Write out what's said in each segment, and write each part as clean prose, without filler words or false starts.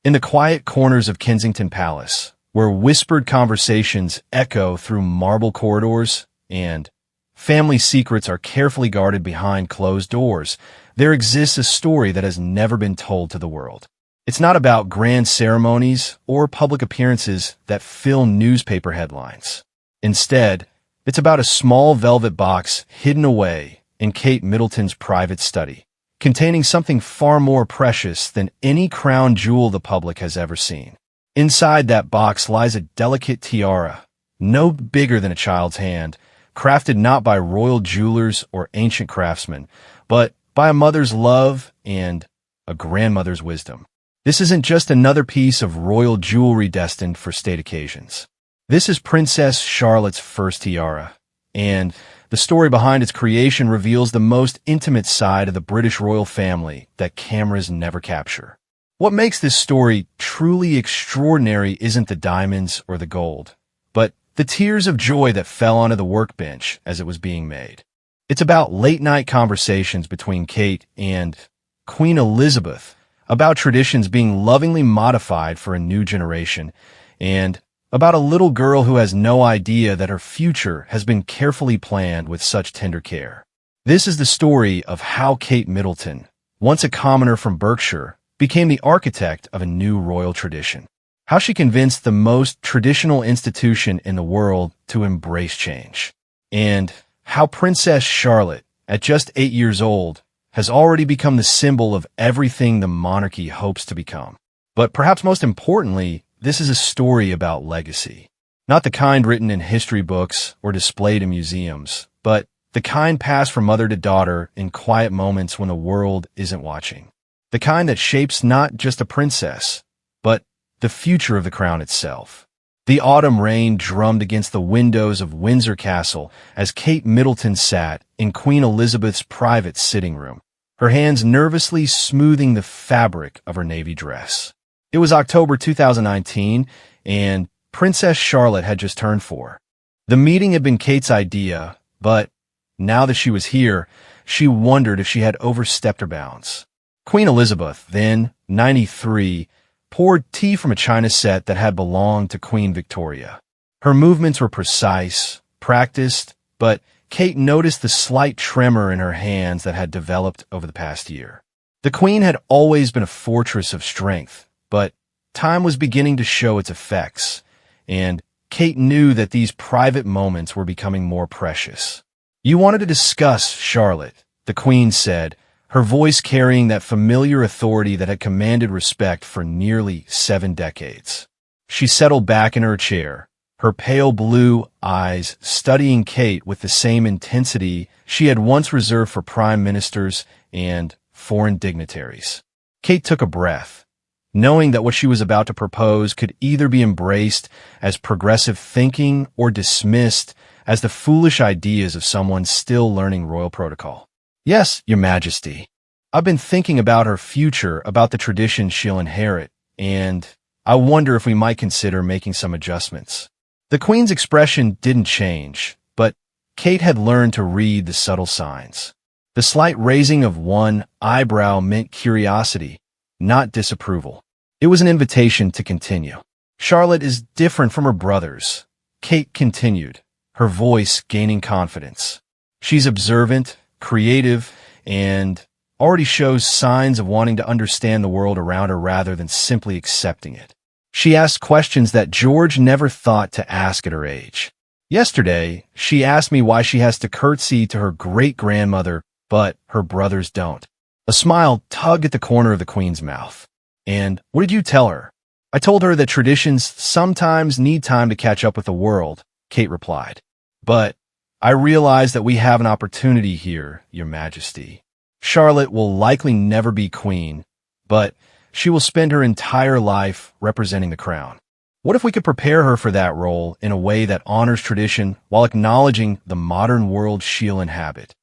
In the quiet corners of Kensington Palace, where whispered conversations echo through marble corridors and family secrets are carefully guarded behind closed doors, there exists a story that has never been told to the world. It's not about grand ceremonies or public appearances that fill newspaper headlines. Instead, it's about a small velvet box hidden away in Kate Middleton's private study, containing something far more precious than any crown jewel the public has ever seen. Inside that box lies a delicate tiara, no bigger than a child's hand, crafted not by royal jewelers or ancient craftsmen, but by a mother's love and a grandmother's wisdom. This isn't just another piece of royal jewelry destined for state occasions. This is Princess Charlotte's first tiara, and the story behind its creation reveals the most intimate side of the British royal family that cameras never capture. What makes this story truly extraordinary isn't the diamonds or the gold, but the tears of joy that fell onto the workbench as it was being made. It's about late-night conversations between Kate and Queen Elizabeth, about traditions being lovingly modified for a new generation, and about a little girl who has no idea that her future has been carefully planned with such tender care. This is the story of how Kate Middleton, once a commoner from Berkshire, became the architect of a new royal tradition. How she convinced the most traditional institution in the world to embrace change. And how Princess Charlotte, at just 8 years old, has already become the symbol of everything the monarchy hopes to become. But perhaps most importantly, this is a story about legacy. Not the kind written in history books or displayed in museums, but the kind passed from mother to daughter in quiet moments when the world isn't watching. The kind that shapes not just a princess, but the future of the crown itself. The autumn rain drummed against the windows of Windsor Castle as Kate Middleton sat in Queen Elizabeth's private sitting room, her hands nervously smoothing the fabric of her navy dress. It was October 2019, and Princess Charlotte had just turned 4. The meeting had been Kate's idea, but now that she was here, she wondered if she had overstepped her bounds. Queen Elizabeth, then 93, poured tea from a china set that had belonged to Queen Victoria. Her movements were precise, practiced, but Kate noticed the slight tremor in her hands that had developed over the past year. The Queen had always been a fortress of strength, but time was beginning to show its effects, and Kate knew that these private moments were becoming more precious. "You wanted to discuss, Charlotte," the Queen said, her voice carrying that familiar authority that had commanded respect for nearly 7 decades. She settled back in her chair, her pale blue eyes studying Kate with the same intensity she had once reserved for prime ministers and foreign dignitaries. Kate took a breath, knowing that what she was about to propose could either be embraced as progressive thinking or dismissed as the foolish ideas of someone still learning royal protocol. "Yes, Your Majesty. I've been thinking about her future, about the traditions she'll inherit, and I wonder if we might consider making some adjustments." The Queen's expression didn't change, but Kate had learned to read the subtle signs. The slight raising of one eyebrow meant curiosity, not disapproval. It was an invitation to continue. "Charlotte is different from her brothers," Kate continued, her voice gaining confidence. "She's observant, creative, and already shows signs of wanting to understand the world around her rather than simply accepting it. She asks questions that George never thought to ask at her age. Yesterday, she asked me why she has to curtsy to her great-grandmother, but her brothers don't." A smile tugged at the corner of the Queen's mouth. "And what did you tell her?" "I told her that traditions sometimes need time to catch up with the world," Kate replied. "But I realize that we have an opportunity here, Your Majesty. Charlotte will likely never be queen, but she will spend her entire life representing the crown. What if we could prepare her for that role in a way that honors tradition while acknowledging the modern world she'll inhabit?"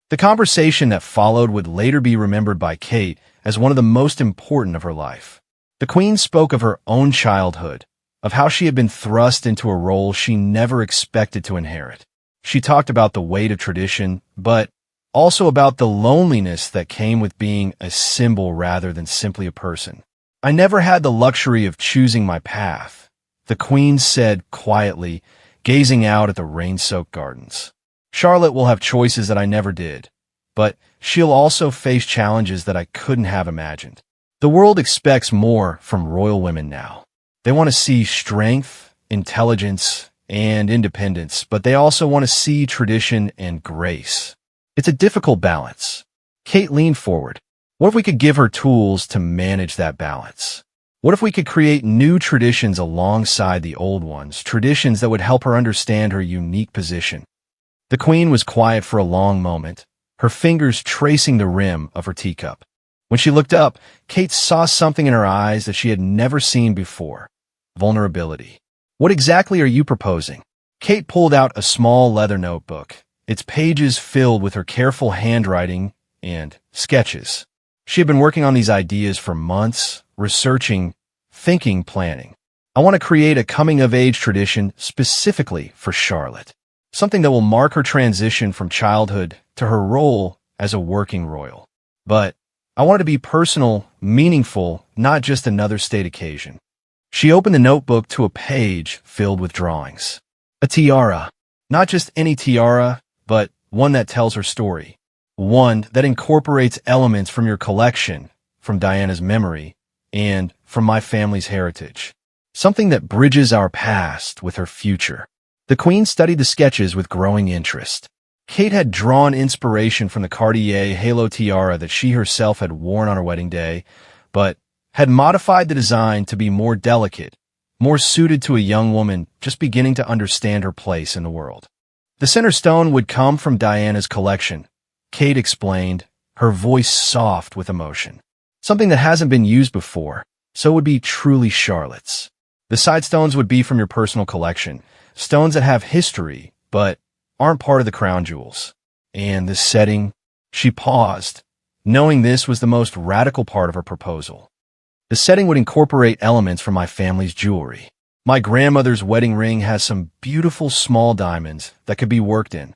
The conversation that followed would later be remembered by Kate as one of the most important of her life. The Queen spoke of her own childhood, of how she had been thrust into a role she never expected to inherit. She talked about the weight of tradition, but also about the loneliness that came with being a symbol rather than simply a person. I never had the luxury of choosing my path, the Queen said quietly, gazing out at the rain-soaked gardens. Charlotte will have choices that I never did, but she'll also face challenges that I couldn't have imagined. The world expects more from royal women now. They want to see strength, intelligence, and independence, but they also want to see tradition and grace. It's a difficult balance. Kate leaned forward. What if we could give her tools to manage that balance? What if we could create new traditions alongside the old ones, traditions that would help her understand her unique position? The Queen was quiet for a long moment, her fingers tracing the rim of her teacup. When she looked up, Kate saw something in her eyes that she had never seen before: vulnerability. What exactly are you proposing? Kate pulled out a small leather notebook, its pages filled with her careful handwriting and sketches. She had been working on these ideas for months, researching, thinking, planning. I want to create a coming-of-age tradition specifically for Charlotte, something that will mark her transition from childhood to her role as a working royal. But I want it to be personal, meaningful, not just another state occasion. She opened the notebook to a page filled with drawings. A tiara. Not just any tiara, but one that tells her story. One that incorporates elements from your collection, from Diana's memory, and from my family's heritage. Something that bridges our past with her future. The Queen studied the sketches with growing interest. Kate had drawn inspiration from the Cartier halo tiara that she herself had worn on her wedding day, but had modified the design to be more delicate, more suited to a young woman just beginning to understand her place in the world. The center stone would come from Diana's collection, Kate explained, her voice soft with emotion. Something that hasn't been used before, so it would be truly Charlotte's. The side stones would be from your personal collection, stones that have history, but aren't part of the crown jewels. And the setting? She paused, knowing this was the most radical part of her proposal. The setting would incorporate elements from my family's jewelry. My grandmother's wedding ring has some beautiful small diamonds that could be worked in.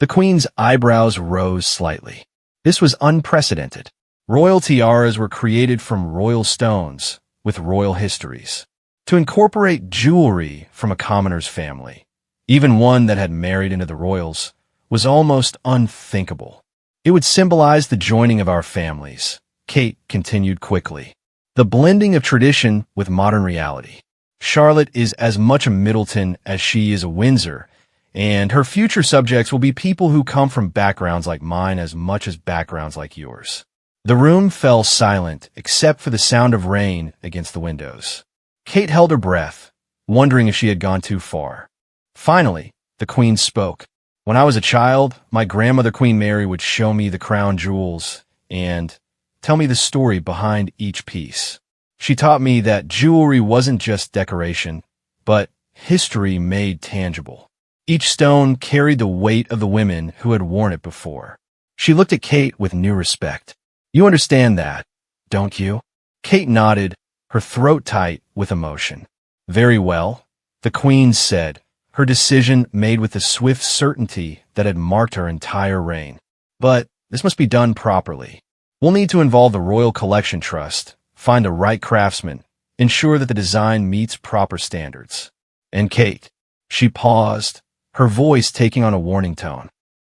The Queen's eyebrows rose slightly. This was unprecedented. Royal tiaras were created from royal stones, with royal histories. To incorporate jewelry from a commoner's family, even one that had married into the royals, was almost unthinkable. It would symbolize the joining of our families, Kate continued quickly. The blending of tradition with modern reality. Charlotte is as much a Middleton as she is a Windsor, and her future subjects will be people who come from backgrounds like mine as much as backgrounds like yours. The room fell silent except for the sound of rain against the windows. Kate held her breath, wondering if she had gone too far. Finally, the Queen spoke. When I was a child, my grandmother Queen Mary would show me the crown jewels and tell me the story behind each piece. She taught me that jewelry wasn't just decoration, but history made tangible. Each stone carried the weight of the women who had worn it before. She looked at Kate with new respect. You understand that, don't you? Kate nodded, her throat tight with emotion. Very well, the Queen said, her decision made with the swift certainty that had marked her entire reign. But this must be done properly. We'll need to involve the Royal Collection Trust, find the right craftsman, ensure that the design meets proper standards. And Kate, she paused, her voice taking on a warning tone.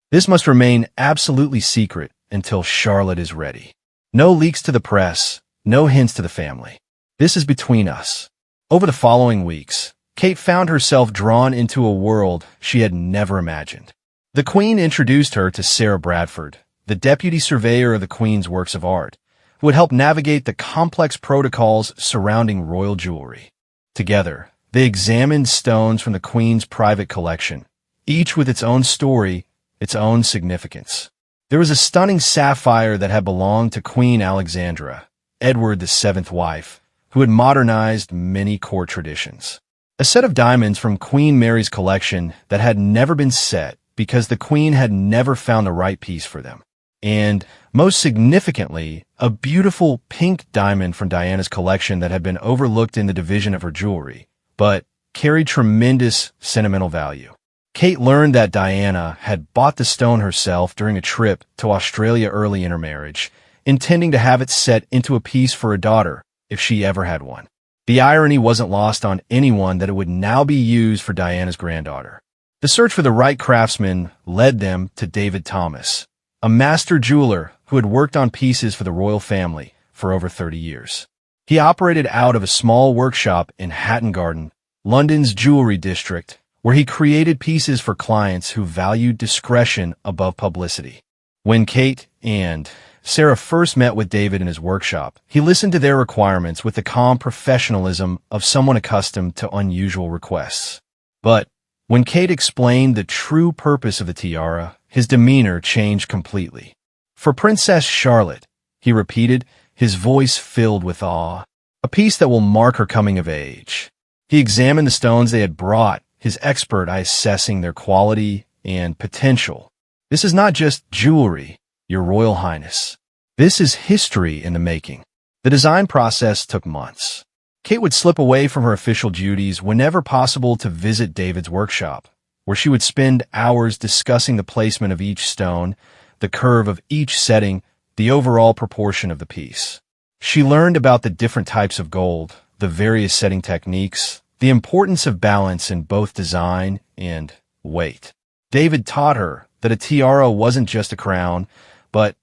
This must remain absolutely secret until Charlotte is ready. No leaks to the press, no hints to the family. This is between us. Over the following weeks, Kate found herself drawn into a world she had never imagined. The Queen introduced her to Sarah Bradford, the deputy surveyor of the Queen's works of art, who would help navigate the complex protocols surrounding royal jewelry. Together, they examined stones from the Queen's private collection, each with its own story, its own significance. There was a stunning sapphire that had belonged to Queen Alexandra, Edward VII's wife, who had modernized many court traditions. A set of diamonds from Queen Mary's collection that had never been set because the Queen had never found the right piece for them. And, most significantly, a beautiful pink diamond from Diana's collection that had been overlooked in the division of her jewelry, but carried tremendous sentimental value. Kate learned that Diana had bought the stone herself during a trip to Australia early in her marriage, intending to have it set into a piece for her daughter if she ever had one. The irony wasn't lost on anyone that it would now be used for Diana's granddaughter. The search for the right craftsman led them to David Thomas, a master jeweler who had worked on pieces for the royal family for over 30 years. He operated out of a small workshop in Hatton Garden, London's jewelry district, where he created pieces for clients who valued discretion above publicity. When Kate and Sarah first met with David in his workshop, he listened to their requirements with the calm professionalism of someone accustomed to unusual requests. But when Kate explained the true purpose of the tiara, his demeanor changed completely. "For Princess Charlotte," he repeated, his voice filled with awe. "A piece that will mark her coming of age." He examined the stones they had brought, his expert eye assessing their quality and potential. "This is not just jewelry, Your Royal Highness. This is history in the making." The design process took months. Kate would slip away from her official duties whenever possible to visit David's workshop, where she would spend hours discussing the placement of each stone, the curve of each setting, the overall proportion of the piece. She learned about the different types of gold, the various setting techniques, the importance of balance in both design and weight. David taught her that a tiara wasn't just a crown, but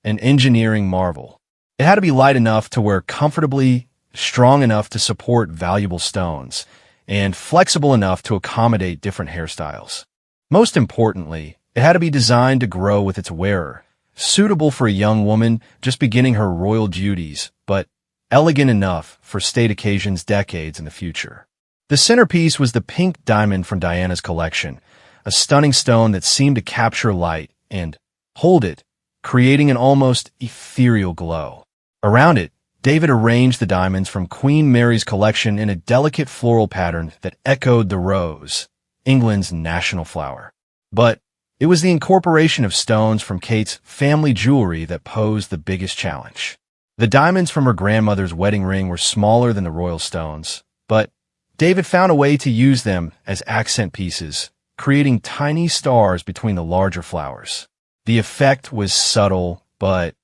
an engineering marvel. It had to be light enough to wear comfortably, strong enough to support valuable stones, and flexible enough to accommodate different hairstyles. Most importantly, it had to be designed to grow with its wearer, suitable for a young woman just beginning her royal duties, but elegant enough for state occasions decades in the future. The centerpiece was the pink diamond from Diana's collection, a stunning stone that seemed to capture light and hold it, creating an almost ethereal glow. Around it, David arranged the diamonds from Queen Mary's collection in a delicate floral pattern that echoed the rose, England's national flower. But it was the incorporation of stones from Kate's family jewelry that posed the biggest challenge. The diamonds from her grandmother's wedding ring were smaller than the royal stones, but David found a way to use them as accent pieces, creating tiny stars between the larger flowers. The effect was subtle, but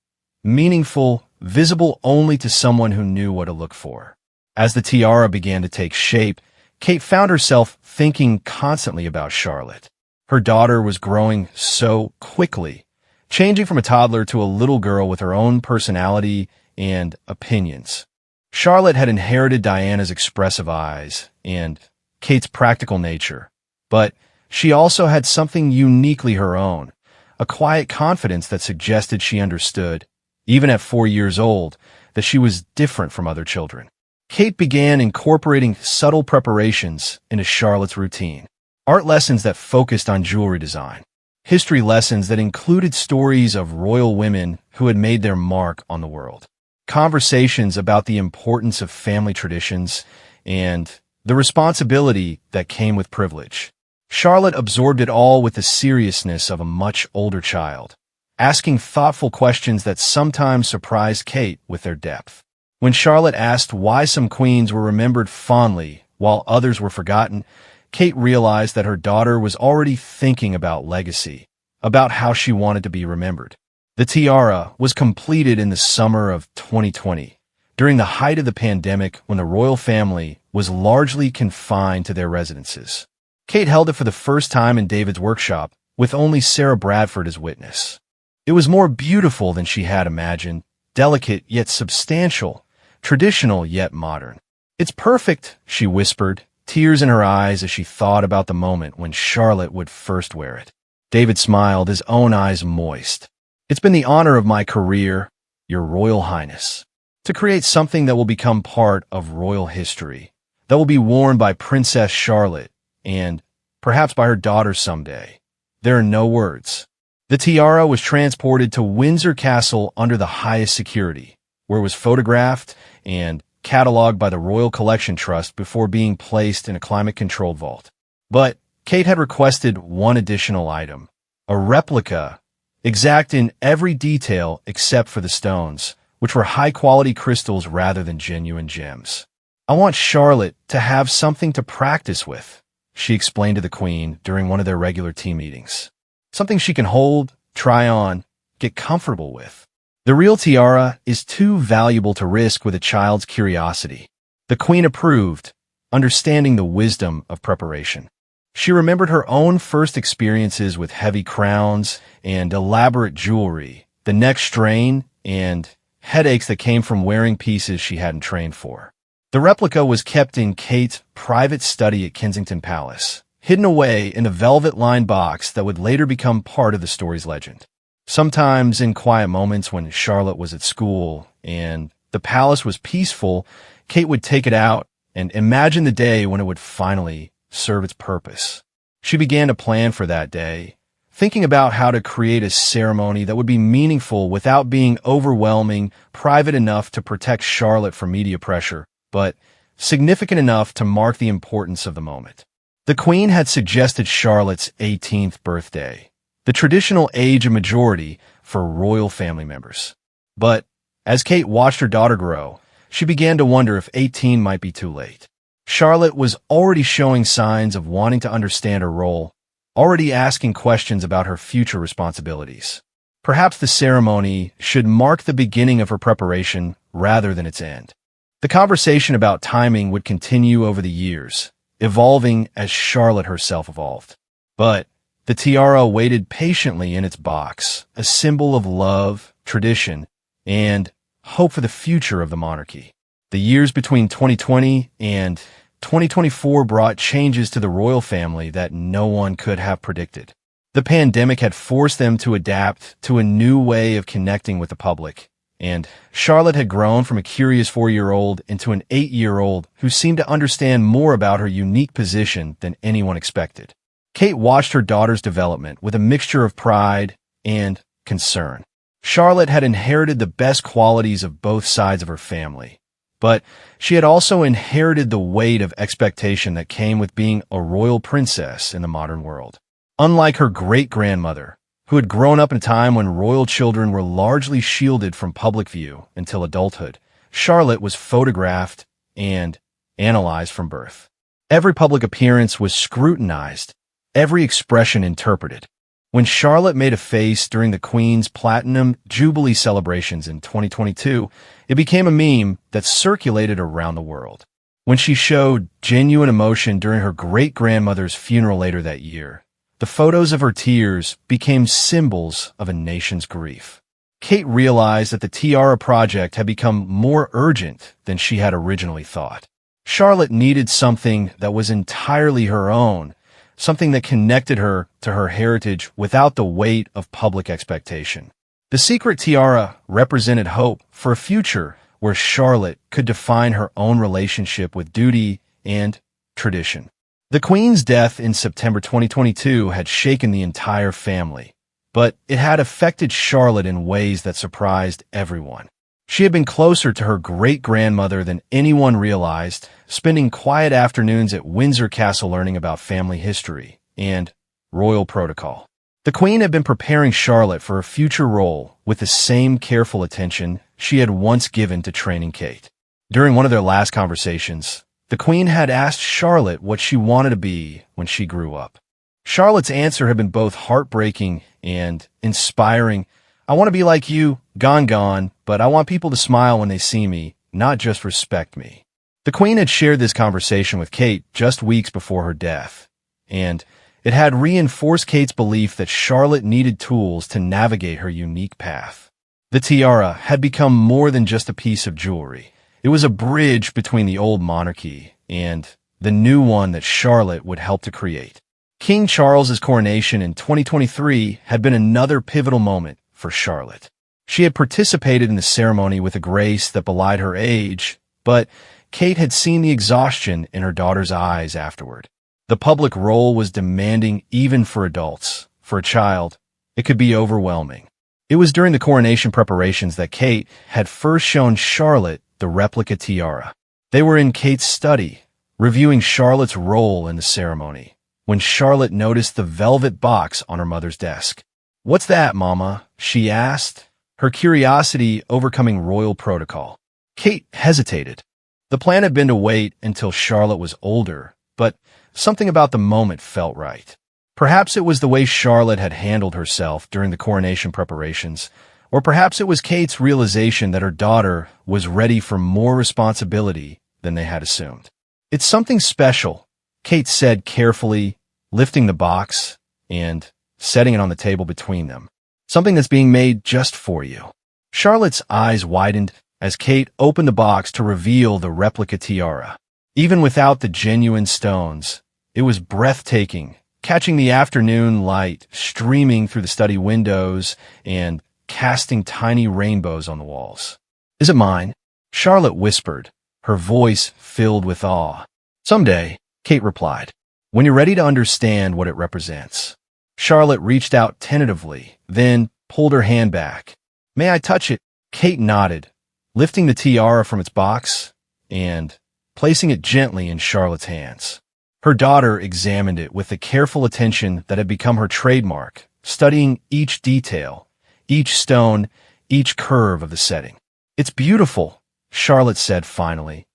meaningful, visible only to someone who knew what to look for. As the tiara began to take shape, Kate found herself thinking constantly about Charlotte. Her daughter was growing so quickly, changing from a toddler to a little girl with her own personality and opinions. Charlotte had inherited Diana's expressive eyes and Kate's practical nature, but she also had something uniquely her own, a quiet confidence that suggested she understood, even at 4 years old, that she was different from other children. Kate began incorporating subtle preparations into Charlotte's routine, art lessons that focused on jewelry design, history lessons that included stories of royal women who had made their mark on the world, conversations about the importance of family traditions, and the responsibility that came with privilege. Charlotte absorbed it all with the seriousness of a much older child, asking thoughtful questions that sometimes surprised Kate with their depth. When Charlotte asked why some queens were remembered fondly while others were forgotten, Kate realized that her daughter was already thinking about legacy, about how she wanted to be remembered. The tiara was completed in the summer of 2020, during the height of the pandemic when the royal family was largely confined to their residences. Kate held it for the first time in David's workshop, with only Sarah Bradford as witness. It was more beautiful than she had imagined, delicate yet substantial, traditional yet modern. "It's perfect," she whispered, tears in her eyes as she thought about the moment when Charlotte would first wear it. David smiled, his own eyes moist. "It's been the honor of my career, Your Royal Highness, to create something that will become part of royal history, that will be worn by Princess Charlotte, and perhaps by her daughter someday." There are no words. The tiara was transported to Windsor Castle under the highest security, where it was photographed and cataloged by the Royal Collection Trust before being placed in a climate-controlled vault. But Kate had requested one additional item, a replica, exact in every detail except for the stones, which were high-quality crystals rather than genuine gems. "I want Charlotte to have something to practice with," she explained to the Queen during one of their regular team meetings. "Something she can hold, try on, get comfortable with." The real tiara is too valuable to risk with a child's curiosity. The queen approved, understanding the wisdom of preparation. She remembered her own first experiences with heavy crowns and elaborate jewelry, the neck strain and headaches that came from wearing pieces she hadn't trained for. The replica was kept in Kate's private study at Kensington Palace, hidden away in a velvet-lined box that would later become part of the story's legend. Sometimes in quiet moments when Charlotte was at school and the palace was peaceful, Kate would take it out and imagine the day when it would finally serve its purpose. She began to plan for that day, thinking about how to create a ceremony that would be meaningful without being overwhelming, private enough to protect Charlotte from media pressure, but significant enough to mark the importance of the moment. The Queen had suggested Charlotte's 18th birthday, the traditional age of majority for royal family members. But as Kate watched her daughter grow, she began to wonder if 18 might be too late. Charlotte was already showing signs of wanting to understand her role, already asking questions about her future responsibilities. Perhaps the ceremony should mark the beginning of her preparation rather than its end. The conversation about timing would continue over the years, evolving as Charlotte herself evolved. But the tiara waited patiently in its box, a symbol of love, tradition, and hope for the future of the monarchy. The years between 2020 and 2024 brought changes to the royal family that no one could have predicted. The pandemic had forced them to adapt to a new way of connecting with the public, and Charlotte had grown from a curious 4-year-old into an 8-year-old who seemed to understand more about her unique position than anyone expected. Kate watched her daughter's development with a mixture of pride and concern. Charlotte had inherited the best qualities of both sides of her family, but she had also inherited the weight of expectation that came with being a royal princess in the modern world. Unlike her great-grandmother, who had grown up in a time when royal children were largely shielded from public view until adulthood, Charlotte was photographed and analyzed from birth. Every public appearance was scrutinized, every expression interpreted. When Charlotte made a face during the Queen's Platinum Jubilee celebrations in 2022, it became a meme that circulated around the world. When she showed genuine emotion during her great-grandmother's funeral later that year, the photos of her tears became symbols of a nation's grief. Kate realized that the Tiara project had become more urgent than she had originally thought. Charlotte needed something that was entirely her own, something that connected her to her heritage without the weight of public expectation. The secret tiara represented hope for a future where Charlotte could define her own relationship with duty and tradition. The Queen's death in September 2022 had shaken the entire family, but it had affected Charlotte in ways that surprised everyone. She had been closer to her great-grandmother than anyone realized, spending quiet afternoons at Windsor Castle learning about family history and royal protocol. The Queen had been preparing Charlotte for a future role with the same careful attention she had once given to training Kate. During one of their last conversations, the Queen had asked Charlotte what she wanted to be when she grew up. Charlotte's answer had been both heartbreaking and inspiring. "I want to be like you, gone, but I want people to smile when they see me, not just respect me." The Queen had shared this conversation with Kate just weeks before her death, and it had reinforced Kate's belief that Charlotte needed tools to navigate her unique path. The tiara had become more than just a piece of jewelry. It was a bridge between the old monarchy and the new one that Charlotte would help to create. King Charles's coronation in 2023 had been another pivotal moment for Charlotte. She had participated in the ceremony with a grace that belied her age, but Kate had seen the exhaustion in her daughter's eyes afterward. The public role was demanding even for adults. For a child, it could be overwhelming. It was during the coronation preparations that Kate had first shown Charlotte the replica tiara. They were in Kate's study, reviewing Charlotte's role in the ceremony, when Charlotte noticed the velvet box on her mother's desk. "What's that, Mama?" she asked, her curiosity overcoming royal protocol. Kate hesitated. The plan had been to wait until Charlotte was older, but something about the moment felt right. Perhaps it was the way Charlotte had handled herself during the coronation preparations, Or perhaps it was Kate's realization that her daughter was ready for more responsibility than they had assumed. "It's something special," Kate said carefully, lifting the box and setting it on the table between them. "Something that's being made just for you." Charlotte's eyes widened as Kate opened the box to reveal the replica tiara. Even without the genuine stones, it was breathtaking, catching the afternoon light streaming through the study windows and casting tiny rainbows on the walls. "Is it mine?" Charlotte whispered, her voice filled with awe. "Someday," Kate replied, "when you're ready to understand what it represents." Charlotte reached out tentatively, then pulled her hand back. "May I touch it?" Kate nodded, lifting the tiara from its box and placing it gently in Charlotte's hands. Her daughter examined it with the careful attention that had become her trademark, studying each detail, each stone, each curve of the setting. "It's beautiful," Charlotte said finally.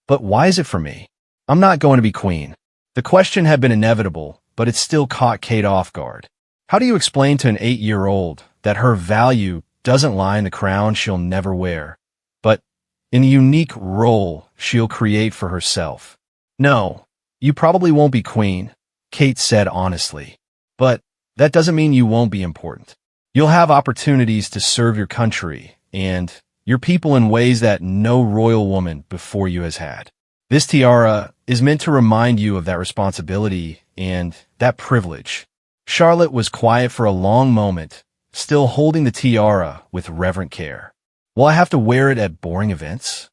"But why is it for me? I'm not going to be queen." The question had been inevitable, but it still caught Kate off guard. How do you explain to an 8-year-old that her value doesn't lie in the crown she'll never wear, but in the unique role she'll create for herself? "No, you probably won't be queen," Kate said honestly. "But that doesn't mean you won't be important. You'll have opportunities to serve your country and your people in ways that no royal woman before you has had. This tiara is meant to remind you of that responsibility and that privilege." Charlotte was quiet for a long moment, still holding the tiara with reverent care. "Will I have to wear it at boring events?"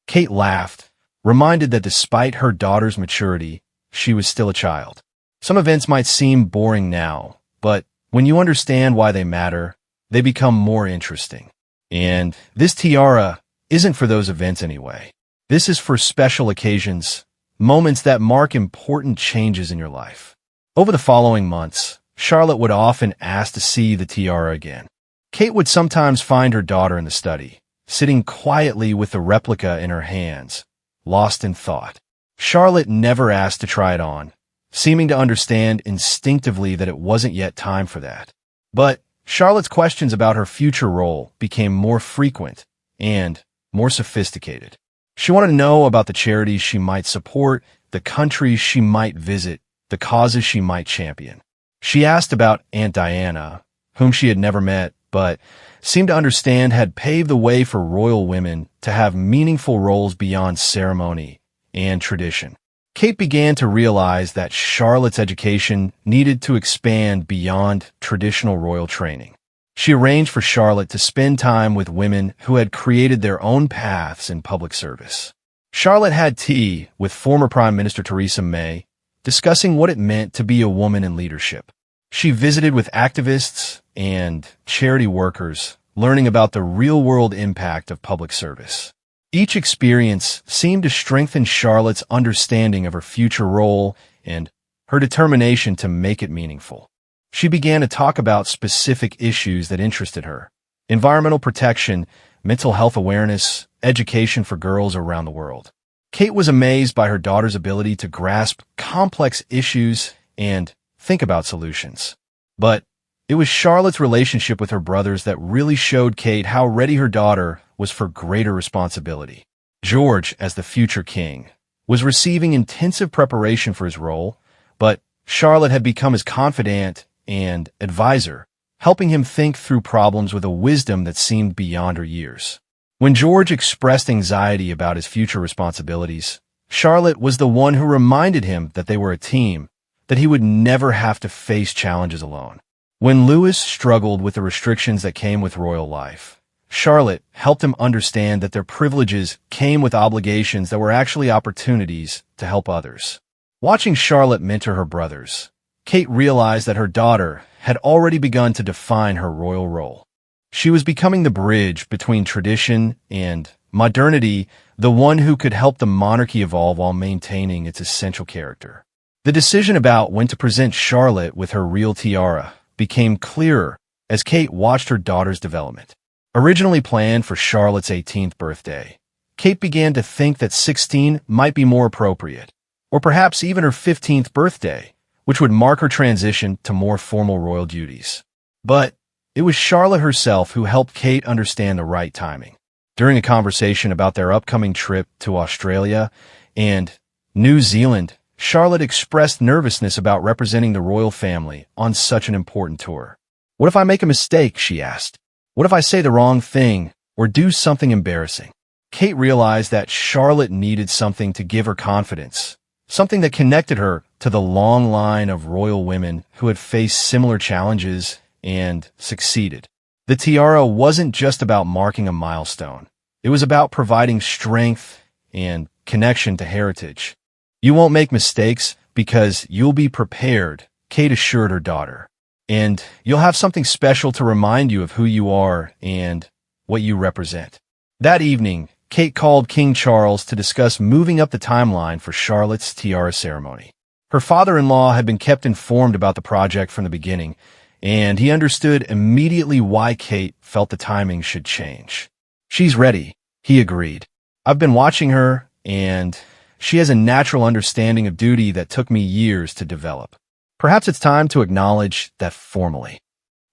Kate laughed, reminded that despite her daughter's maturity, she was still a child. "Some events might seem boring now, but when you understand why they matter, they become more interesting. And this tiara isn't for those events anyway. This is for special occasions, moments that mark important changes in your life." Over the following months, Charlotte would often ask to see the tiara again. Kate would sometimes find her daughter in the study, sitting quietly with the replica in her hands, lost in thought. Charlotte never asked to try it on, seeming to understand instinctively that it wasn't yet time for that. But Charlotte's questions about her future role became more frequent and more sophisticated. She wanted to know about the charities she might support, the countries she might visit, the causes she might champion. She asked about Aunt Diana, whom she had never met, but seemed to understand had paved the way for royal women to have meaningful roles beyond ceremony and tradition. Kate began to realize that Charlotte's education needed to expand beyond traditional royal training. She arranged for Charlotte to spend time with women who had created their own paths in public service. Charlotte had tea with former Prime Minister Theresa May, discussing what it meant to be a woman in leadership. She visited with activists and charity workers, learning about the real-world impact of public service. Each experience seemed to strengthen Charlotte's understanding of her future role and her determination to make it meaningful. She began to talk about specific issues that interested her: environmental protection, mental health awareness, education for girls around the world. Kate was amazed by her daughter's ability to grasp complex issues and think about solutions. But it was Charlotte's relationship with her brothers that really showed Kate how ready her daughter was for greater responsibility. George, as the future king, was receiving intensive preparation for his role, but Charlotte had become his confidant and advisor, helping him think through problems with a wisdom that seemed beyond her years. When George expressed anxiety about his future responsibilities, Charlotte was the one who reminded him that they were a team, that he would never have to face challenges alone. When Louis struggled with the restrictions that came with royal life, Charlotte helped him understand that their privileges came with obligations that were actually opportunities to help others. Watching Charlotte mentor her brothers, Kate realized that her daughter had already begun to define her royal role. She was becoming the bridge between tradition and modernity, the one who could help the monarchy evolve while maintaining its essential character. The decision about when to present Charlotte with her real tiara became clearer as Kate watched her daughter's development. Originally planned for Charlotte's 18th birthday, Kate began to think that 16 might be more appropriate, or perhaps even her 15th birthday, which would mark her transition to more formal royal duties. But it was Charlotte herself who helped Kate understand the right timing. During a conversation about their upcoming trip to Australia and New Zealand, Charlotte expressed nervousness about representing the royal family on such an important tour. "What if I make a mistake?" she asked. "What if I say the wrong thing or do something embarrassing?" Kate realized that Charlotte needed something to give her confidence, something that connected her to the long line of royal women who had faced similar challenges and succeeded. The tiara wasn't just about marking a milestone. It was about providing strength and connection to heritage. "You won't make mistakes because you'll be prepared," Kate assured her daughter. "And you'll have something special to remind you of who you are and what you represent." That evening, Kate called King Charles to discuss moving up the timeline for Charlotte's tiara ceremony. Her father-in-law had been kept informed about the project from the beginning, and he understood immediately why Kate felt the timing should change. "She's ready," he agreed. "I've been watching her, and she has a natural understanding of duty that took me years to develop. Perhaps it's time to acknowledge that formally."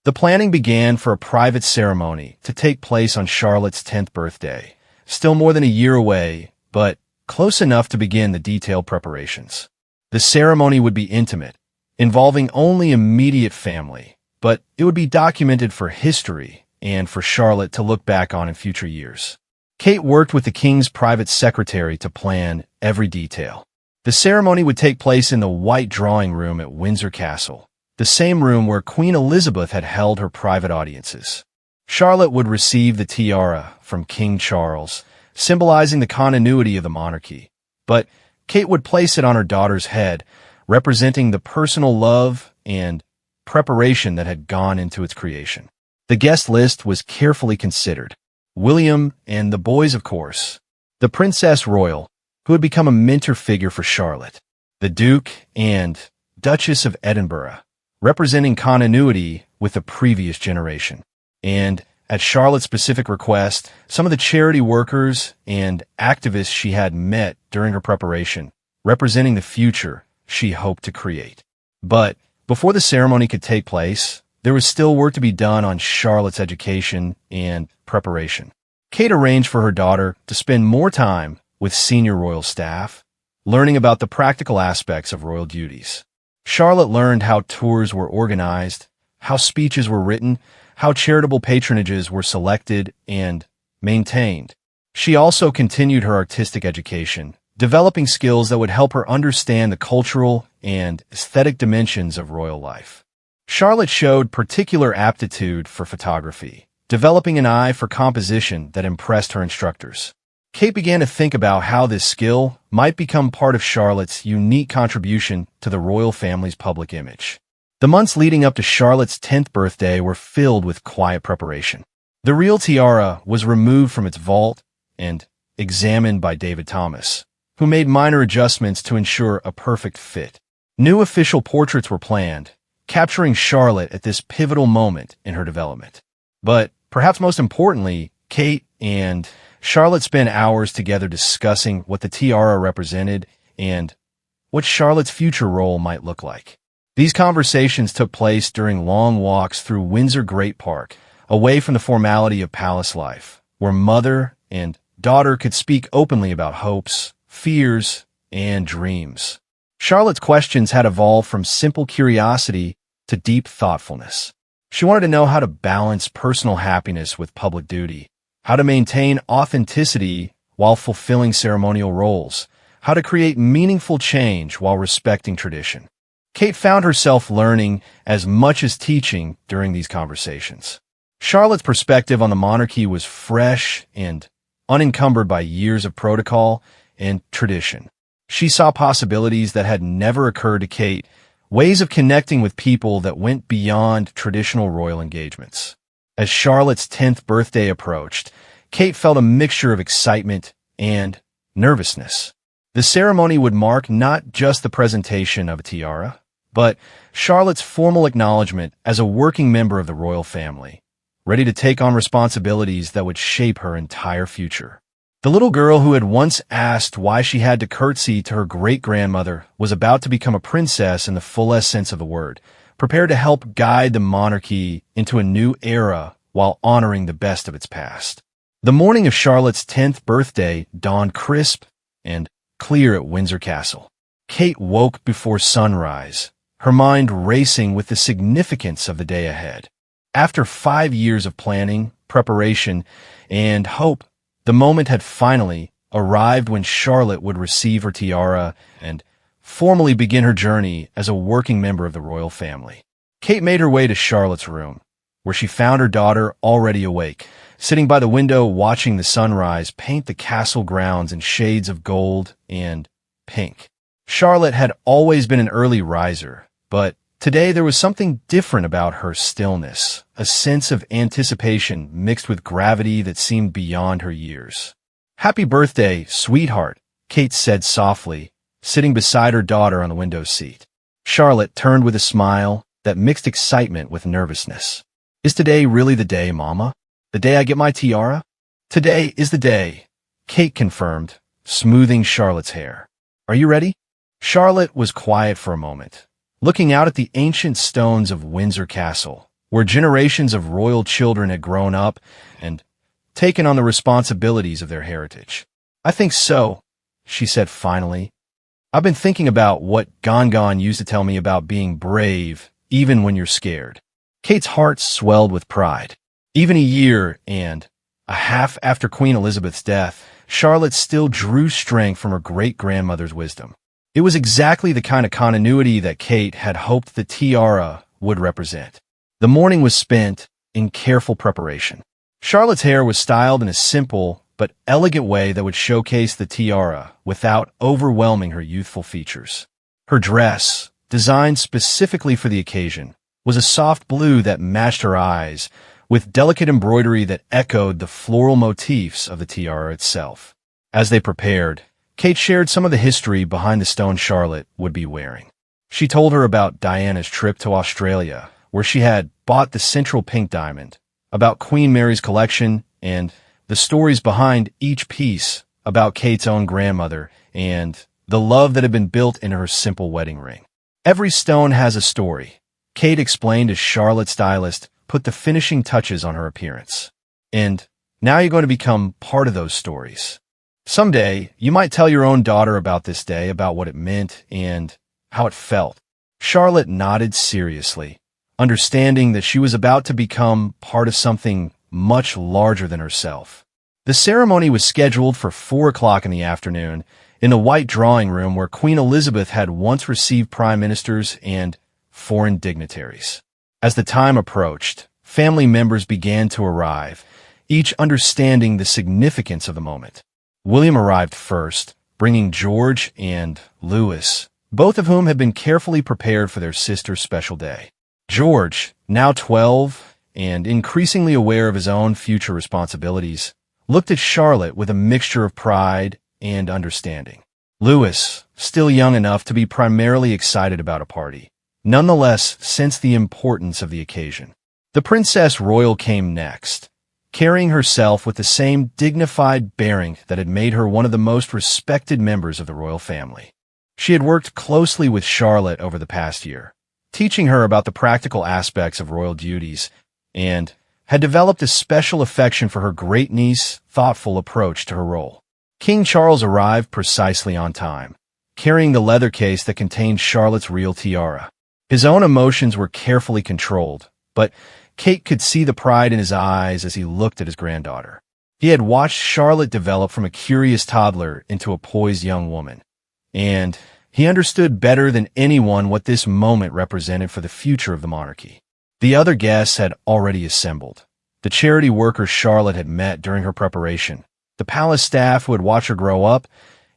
The planning began for a private ceremony to take place on Charlotte's 10th birthday, still more than a year away, but close enough to begin the detailed preparations. The ceremony would be intimate, involving only immediate family, but it would be documented for history and for Charlotte to look back on in future years. Kate worked with the king's private secretary to plan every detail. The ceremony would take place in the White Drawing Room at Windsor Castle, the same room where Queen Elizabeth had held her private audiences. Charlotte would receive the tiara from King Charles, symbolizing the continuity of the monarchy, but Kate would place it on her daughter's head, representing the personal love and preparation that had gone into its creation. The guest list was carefully considered. William and the boys, of course. The Princess Royal, who had become a mentor figure for Charlotte. The Duke and Duchess of Edinburgh, representing continuity with the previous generation. And, at Charlotte's specific request, some of the charity workers and activists she had met during her preparation, representing the future she hoped to create. But before the ceremony could take place, there was still work to be done on Charlotte's education and preparation. Kate arranged for her daughter to spend more time with senior royal staff, learning about the practical aspects of royal duties. Charlotte learned how tours were organized, how speeches were written, how charitable patronages were selected and maintained. She also continued her artistic education, developing skills that would help her understand the cultural and aesthetic dimensions of royal life. Charlotte showed particular aptitude for photography, developing an eye for composition that impressed her instructors. Kate began to think about how this skill might become part of Charlotte's unique contribution to the royal family's public image. The months leading up to Charlotte's 10th birthday were filled with quiet preparation. The real tiara was removed from its vault and examined by David Thomas, who made minor adjustments to ensure a perfect fit. New official portraits were planned, capturing Charlotte at this pivotal moment in her development. But perhaps most importantly, Kate and Charlotte spent hours together discussing what the tiara represented and what Charlotte's future role might look like. These conversations took place during long walks through Windsor Great Park, away from the formality of palace life, where mother and daughter could speak openly about hopes, fears, and dreams. Charlotte's questions had evolved from simple curiosity to deep thoughtfulness. She wanted to know how to balance personal happiness with public duty, how to maintain authenticity while fulfilling ceremonial roles, how to create meaningful change while respecting tradition. Kate found herself learning as much as teaching during these conversations. Charlotte's perspective on the monarchy was fresh and unencumbered by years of protocol and tradition. She saw possibilities that had never occurred to Kate, ways of connecting with people that went beyond traditional royal engagements. As Charlotte's 10th birthday approached, Kate felt a mixture of excitement and nervousness. The ceremony would mark not just the presentation of a tiara, but Charlotte's formal acknowledgement as a working member of the royal family, ready to take on responsibilities that would shape her entire future. The little girl who had once asked why she had to curtsy to her great-grandmother was about to become a princess in the fullest sense of the word, prepared to help guide the monarchy into a new era while honoring the best of its past. The morning of Charlotte's 10th birthday dawned crisp and clear at Windsor Castle. Kate woke before sunrise, her mind racing with the significance of the day ahead. After 5 years of planning, preparation, and hope, the moment had finally arrived when Charlotte would receive her tiara and formally begin her journey as a working member of the royal family. Kate made her way to Charlotte's room, where she found her daughter already awake, sitting by the window watching the sunrise paint the castle grounds in shades of gold and pink. Charlotte had always been an early riser, but today there was something different about her stillness, a sense of anticipation mixed with gravity that seemed beyond her years. "Happy birthday, sweetheart," Kate said softly, sitting beside her daughter on the window seat. Charlotte turned with a smile that mixed excitement with nervousness. "Is today really the day, Mama? The day I get my tiara?" "Today is the day," Kate confirmed, smoothing Charlotte's hair. "Are you ready?" Charlotte was quiet for a moment, looking out at the ancient stones of Windsor Castle, where generations of royal children had grown up and taken on the responsibilities of their heritage. "I think so," she said finally. "I've been thinking about what Gongon used to tell me about being brave, even when you're scared." Kate's heart swelled with pride. Even a year and a half after Queen Elizabeth's death, Charlotte still drew strength from her great-grandmother's wisdom. It was exactly the kind of continuity that Kate had hoped the tiara would represent. The morning was spent in careful preparation. Charlotte's hair was styled in a simple but elegant way that would showcase the tiara without overwhelming her youthful features. Her dress, designed specifically for the occasion, was a soft blue that matched her eyes, with delicate embroidery that echoed the floral motifs of the tiara itself. As they prepared, Kate shared some of the history behind the stone Charlotte would be wearing. She told her about Diana's trip to Australia, where she had bought the central pink diamond, about Queen Mary's collection, and the stories behind each piece about Kate's own grandmother and the love that had been built into her simple wedding ring. "Every stone has a story," Kate explained as Charlotte's stylist put the finishing touches on her appearance. "And now you're going to become part of those stories. Someday, you might tell your own daughter about this day, about what it meant and how it felt." Charlotte nodded seriously, understanding that she was about to become part of something much larger than herself. The ceremony was scheduled for 4 o'clock in the afternoon in the white drawing room where Queen Elizabeth had once received prime ministers and foreign dignitaries. As the time approached, family members began to arrive, each understanding the significance of the moment. William arrived first, bringing George and Louis, both of whom had been carefully prepared for their sister's special day. George, now 12, and increasingly aware of his own future responsibilities, looked at Charlotte with a mixture of pride and understanding. Louis, still young enough to be primarily excited about a party, nonetheless sensed the importance of the occasion. The Princess Royal came next, carrying herself with the same dignified bearing that had made her one of the most respected members of the royal family. She had worked closely with Charlotte over the past year, teaching her about the practical aspects of royal duties, and had developed a special affection for her great-niece's thoughtful approach to her role. King Charles arrived precisely on time, carrying the leather case that contained Charlotte's real tiara. His own emotions were carefully controlled, but Kate could see the pride in his eyes as he looked at his granddaughter. He had watched Charlotte develop from a curious toddler into a poised young woman, and he understood better than anyone what this moment represented for the future of the monarchy. The other guests had already assembled. The charity workers Charlotte had met during her preparation, the palace staff who had watched her grow up,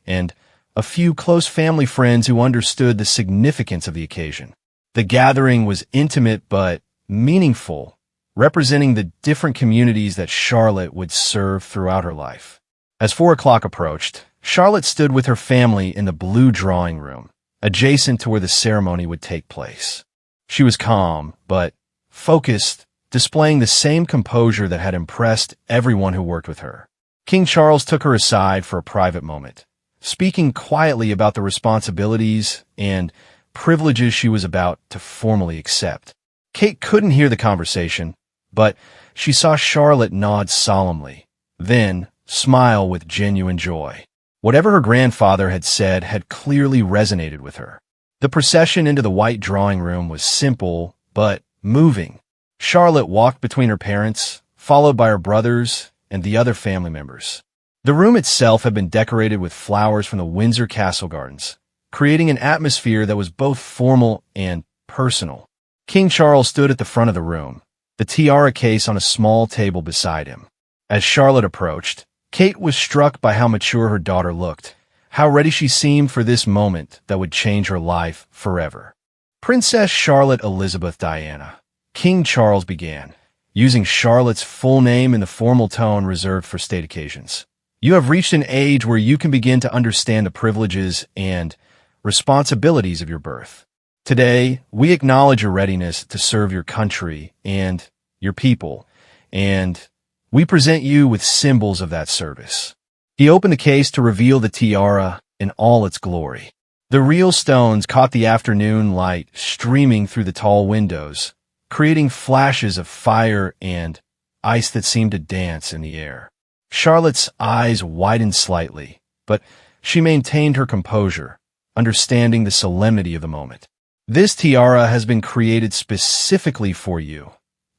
and a few close family friends who understood the significance of the occasion. The gathering was intimate but meaningful, representing the different communities that Charlotte would serve throughout her life. As 4 o'clock approached, Charlotte stood with her family in the blue drawing room, adjacent to where the ceremony would take place. She was calm, but focused, displaying the same composure that had impressed everyone who worked with her. King Charles took her aside for a private moment, speaking quietly about the responsibilities and privileges she was about to formally accept. Kate couldn't hear the conversation, but she saw Charlotte nod solemnly, then smile with genuine joy. Whatever her grandfather had said had clearly resonated with her. The procession into the white drawing room was simple, but moving. Charlotte walked between her parents, followed by her brothers and the other family members. The room itself had been decorated with flowers from the Windsor Castle Gardens, creating an atmosphere that was both formal and personal. King Charles stood at the front of the room, the tiara case on a small table beside him. As Charlotte approached, Kate was struck by how mature her daughter looked, how ready she seemed for this moment that would change her life forever. Princess Charlotte Elizabeth Diana, King Charles began, using Charlotte's full name in the formal tone reserved for state occasions. You have reached an age where you can begin to understand the privileges and responsibilities of your birth. Today, we acknowledge your readiness to serve your country and your people, and we present you with symbols of that service. He opened the case to reveal the tiara in all its glory. The real stones caught the afternoon light streaming through the tall windows, creating flashes of fire and ice that seemed to dance in the air. Charlotte's eyes widened slightly, but she maintained her composure, understanding the solemnity of the moment. This tiara has been created specifically for you,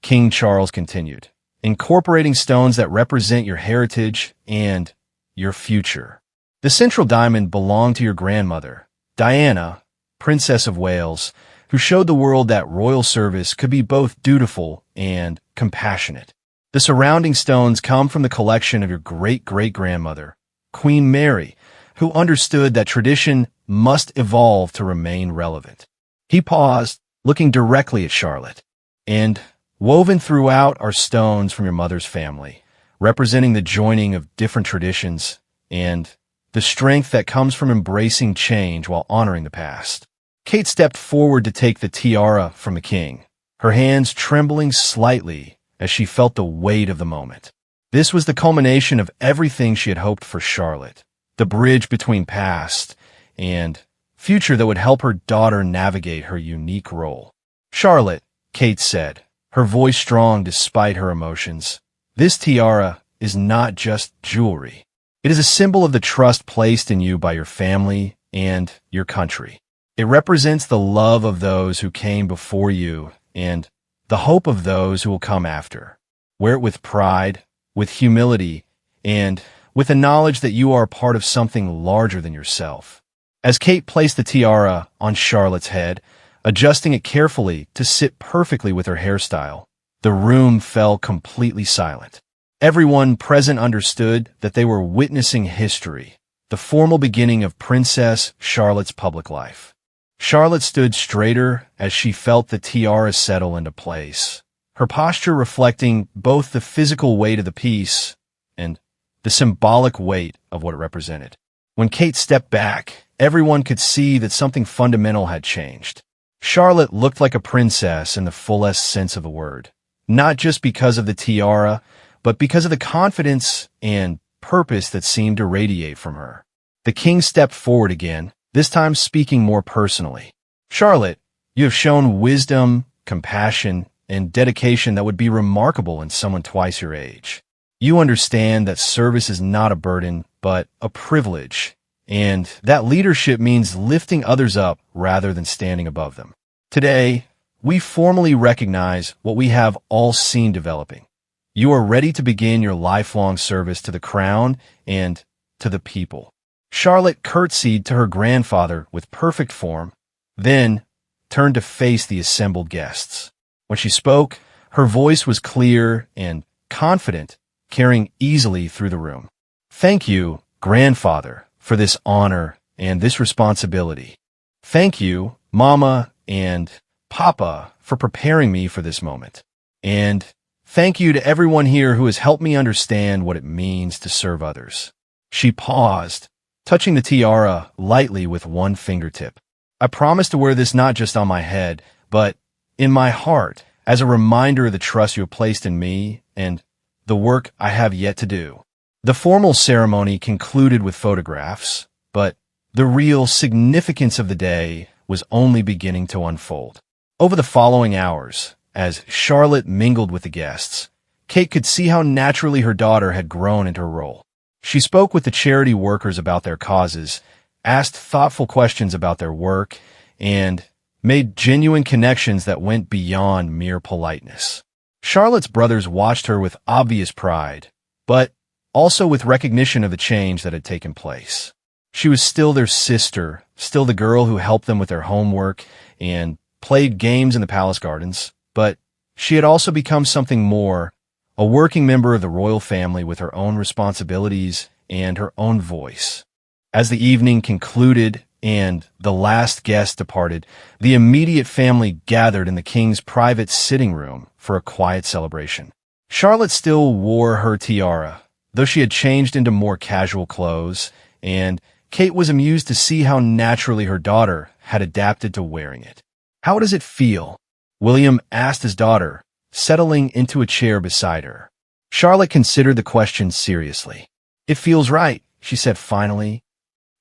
King Charles continued, incorporating stones that represent your heritage and your future. The central diamond belonged to your grandmother, Diana, Princess of Wales, who showed the world that royal service could be both dutiful and compassionate. The surrounding stones come from the collection of your great-great-grandmother, Queen Mary, who understood that tradition must evolve to remain relevant. He paused, looking directly at Charlotte. And woven throughout are stones from your mother's family, representing the joining of different traditions and the strength that comes from embracing change while honoring the past. Kate stepped forward to take the tiara from the king, her hands trembling slightly as she felt the weight of the moment. This was the culmination of everything she had hoped for Charlotte, the bridge between past and future that would help her daughter navigate her unique role. Charlotte, Kate said, her voice strong despite her emotions, this tiara is not just jewelry. It is a symbol of the trust placed in you by your family and your country. It represents the love of those who came before you and the hope of those who will come after. Wear it with pride, with humility, and with the knowledge that you are part of something larger than yourself. As Kate placed the tiara on Charlotte's head, adjusting it carefully to sit perfectly with her hairstyle, the room fell completely silent. Everyone present understood that they were witnessing history, the formal beginning of Princess Charlotte's public life. Charlotte stood straighter as she felt the tiara settle into place, her posture reflecting both the physical weight of the piece and the symbolic weight of what it represented. When Kate stepped back, everyone could see that something fundamental had changed. Charlotte looked like a princess in the fullest sense of the word, not just because of the tiara, but because of the confidence and purpose that seemed to radiate from her. The king stepped forward again, this time speaking more personally. Charlotte, you have shown wisdom, compassion, and dedication that would be remarkable in someone twice your age. You understand that service is not a burden, but a privilege, and that leadership means lifting others up rather than standing above them. Today, we formally recognize what we have all seen developing. You are ready to begin your lifelong service to the crown and to the people. Charlotte curtsied to her grandfather with perfect form, then turned to face the assembled guests. When she spoke, her voice was clear and confident, carrying easily through the room. Thank you, grandfather, for this honor and this responsibility. Thank you, Mama and Papa, for preparing me for this moment. And thank you to everyone here who has helped me understand what it means to serve others. She paused, touching the tiara lightly with one fingertip. I promise to wear this not just on my head, but in my heart, as a reminder of the trust you have placed in me and the work I have yet to do. The formal ceremony concluded with photographs, but the real significance of the day was only beginning to unfold. Over the following hours, as Charlotte mingled with the guests, Kate could see how naturally her daughter had grown into her role. She spoke with the charity workers about their causes, asked thoughtful questions about their work, and made genuine connections that went beyond mere politeness. Charlotte's brothers watched her with obvious pride, but also with recognition of the change that had taken place. She was still their sister, still the girl who helped them with their homework and played games in the palace gardens, but she had also become something more, a working member of the royal family with her own responsibilities and her own voice. As the evening concluded and the last guest departed, the immediate family gathered in the king's private sitting room for a quiet celebration. Charlotte still wore her tiara, though she had changed into more casual clothes, and Kate was amused to see how naturally her daughter had adapted to wearing it. "How does it feel?" William asked his daughter, settling into a chair beside her. Charlotte considered the question seriously. "It feels right," she said finally,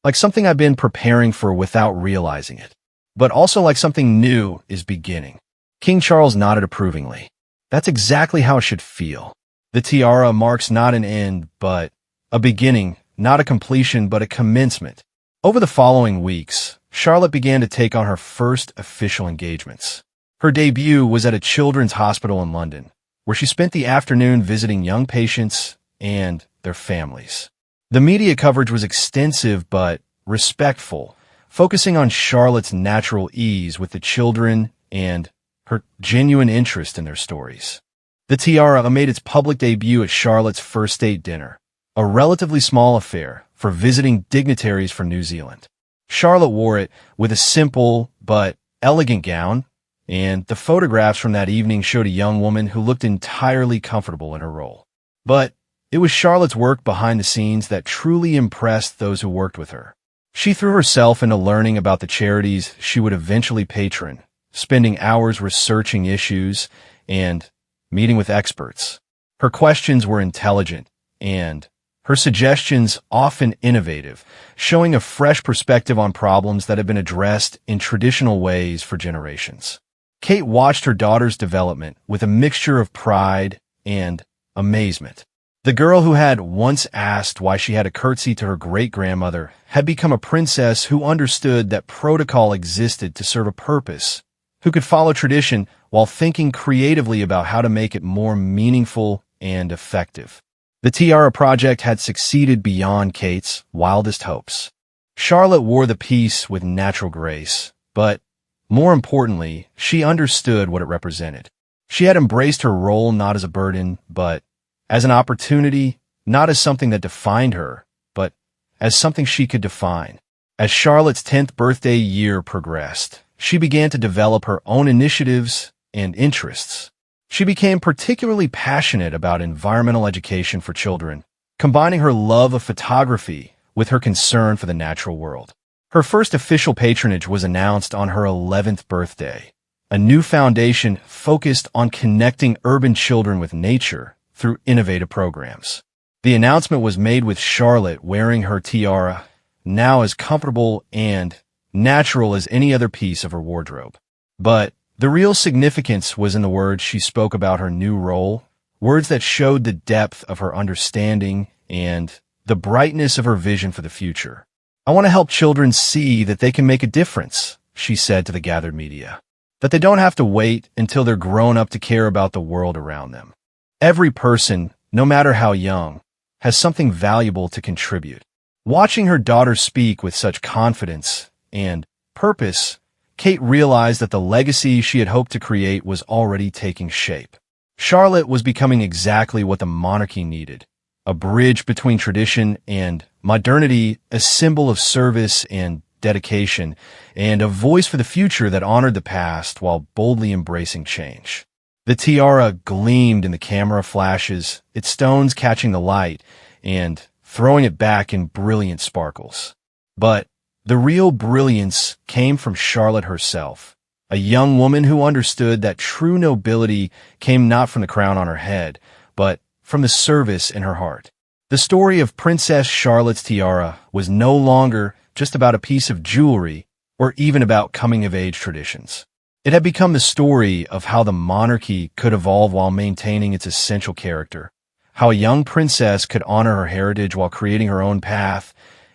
"like something I've been preparing for without realizing it, but also like something new is beginning." King Charles nodded approvingly. "That's exactly how it should feel. The tiara marks not an end, but a beginning, not a completion, but a commencement." Over the following weeks, Charlotte began to take on her first official engagements. Her debut was at a children's hospital in London, where she spent the afternoon visiting young patients and their families. The media coverage was extensive but respectful, focusing on Charlotte's natural ease with the children and her genuine interest in their stories. The tiara made its public debut at Charlotte's first state dinner, a relatively small affair for visiting dignitaries from New Zealand. Charlotte wore it with a simple but elegant gown, and the photographs from that evening showed a young woman who looked entirely comfortable in her role. But it was Charlotte's work behind the scenes that truly impressed those who worked with her. She threw herself into learning about the charities she would eventually patron, spending hours researching issues and meeting with experts. Her questions were intelligent, and her suggestions often innovative, showing a fresh perspective on problems that had been addressed in traditional ways for generations. Kate watched her daughter's development with a mixture of pride and amazement. The girl who had once asked why she had a curtsy to her great-grandmother had become a princess who understood that protocol existed to serve a purpose, who could follow tradition while thinking creatively about how to make it more meaningful and effective. The Tiara project had succeeded beyond Kate's wildest hopes. Charlotte wore the piece with natural grace, but more importantly, she understood what it represented. She had embraced her role not as a burden, but as an opportunity, not as something that defined her, but as something she could define. As Charlotte's 10th birthday year progressed, she began to develop her own initiatives and interests. She became particularly passionate about environmental education for children, combining her love of photography with her concern for the natural world. Her first official patronage was announced on her 11th birthday, a new foundation focused on connecting urban children with nature through innovative programs. The announcement was made with Charlotte wearing her tiara, now as comfortable and natural as any other piece of her wardrobe. But the real significance was in the words she spoke about her new role, words that showed the depth of her understanding and the brightness of her vision for the future. "I want to help children see that they can make a difference," she said to the gathered media, "that they don't have to wait until they're grown up to care about the world around them. Every person, no matter how young, has something valuable to contribute." Watching her daughter speak with such confidence and purpose, Kate realized that the legacy she had hoped to create was already taking shape. Charlotte was becoming exactly what the monarchy needed, a bridge between tradition and modernity, a symbol of service and dedication, and a voice for the future that honored the past while boldly embracing change. The tiara gleamed in the camera flashes, its stones catching the light and throwing it back in brilliant sparkles. But the real brilliance came from Charlotte herself, a young woman who understood that true nobility came not from the crown on her head, but from the service in her heart. The story of Princess Charlotte's tiara was no longer just about a piece of jewelry or even about coming-of-age traditions. It had become the story of how the monarchy could evolve while maintaining its essential character, how a young princess could honor her heritage while creating her own path,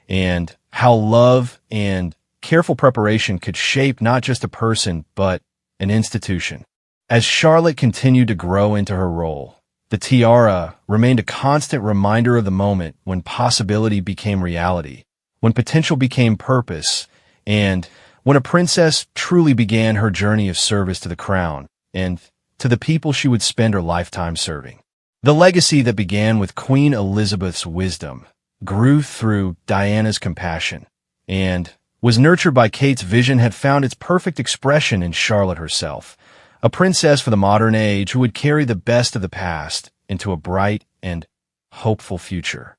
and how love and careful preparation could shape not just a person, but an institution. As Charlotte continued to grow into her role, the tiara remained a constant reminder of the moment when possibility became reality, when potential became purpose, and when a princess truly began her journey of service to the crown and to the people she would spend her lifetime serving. The legacy that began with Queen Elizabeth's wisdom grew through Diana's compassion and was nurtured by Kate's vision had found its perfect expression in Charlotte herself, a princess for the modern age who would carry the best of the past into a bright and hopeful future.